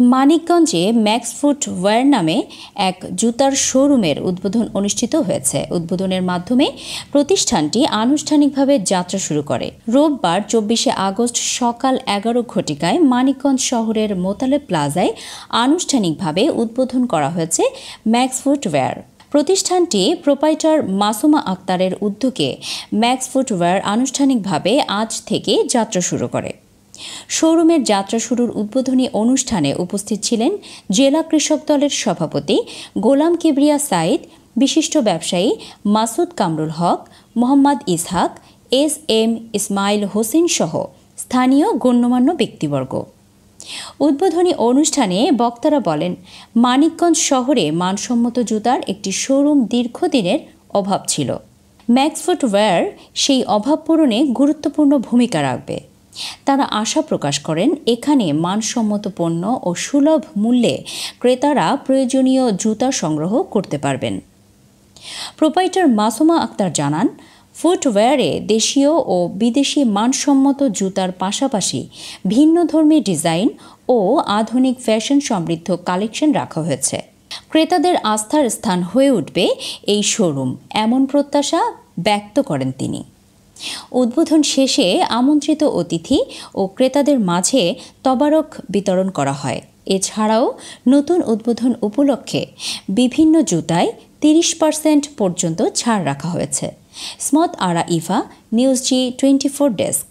মানিকগঞ্জে max footwear নামে এক জুতার শোরুমের উদ্বোধন অনুষ্ঠিত হয়েছে। উদ্বোধনের মাধ্যমে প্রতিষ্ঠানটি আনুষ্ঠানিকভাবে যাত্রা শুরু করে। রোববার 24শে আগস্ট সকাল 11 ঘটিকায় মানিকগঞ্জ শহরের মোতালেব প্লাজায় আনুষ্ঠানিকভাবে উদ্বোধন করা হয়েছে ম্যাক্স ফুটওয়্যার। প্রতিষ্ঠানটি প্রোপাইটার মাসুমা আক্তারের উদ্যোগে ম্যাক্স ফুটওয়্যার আনুষ্ঠানিকভাবে আজ থেকে যাত্রা শুরু করে। শোরুমের যাত্রা শুরুর উদ্বোধনী অনুষ্ঠানে উপস্থিত ছিলেন জেলা কৃষক দলের সভাপতি গোলাম কিবরিয়া সাইদ, বিশিষ্ট ব্যবসায়ী মাসুদ কামরুল হক, মোহাম্মদ ইসহাক, এস.এম. ইসমাইল হোসেন সহ স্থানীয় গণ্যমান্য ব্যক্তিবর্গ। উদ্বোধনী অনুষ্ঠানে বক্তারা বলেন, মানিকগঞ্জ শহরে মানসম্মত জুতার একটি শোরুম দীর্ঘদিনের অভাব ছিল। ম্যাক্স ফুটওয়্যার সেই অভাব পূরণে গুরুত্বপূর্ণ ভূমিকা রাখবে। তারা আশা প্রকাশ করেন, এখানে মানসম্মত পণ্য ও সুলভ মূল্যে ক্রেতারা প্রয়োজনীয় জুতা সংগ্রহ করতে পারবেন। প্রোপাইটার মাসুমা আক্তার জানান, ফুটওয়্যারে দেশীয় ও বিদেশি মানসম্মত জুতার পাশাপাশি ভিন্নধর্মী ডিজাইন ও আধুনিক ফ্যাশন সমৃদ্ধ কালেকশন রাখা হয়েছে। ক্রেতাদের আস্থার স্থান হয়ে উঠবে এই শোরুম, এমন প্রত্যাশা ব্যক্ত করেন তিনি। উদ্বোধন শেষে আমন্ত্রিত অতিথি ও ক্রেতাদের মাঝে তবারক বিতরণ করা হয়। এছাড়াও নতুন উদ্বোধন উপলক্ষে বিভিন্ন জুতায় 30% পর্যন্ত ছাড় রাখা হয়েছে। স্মত আরা ইভা, নিউজ জি 24 ডেস্ক।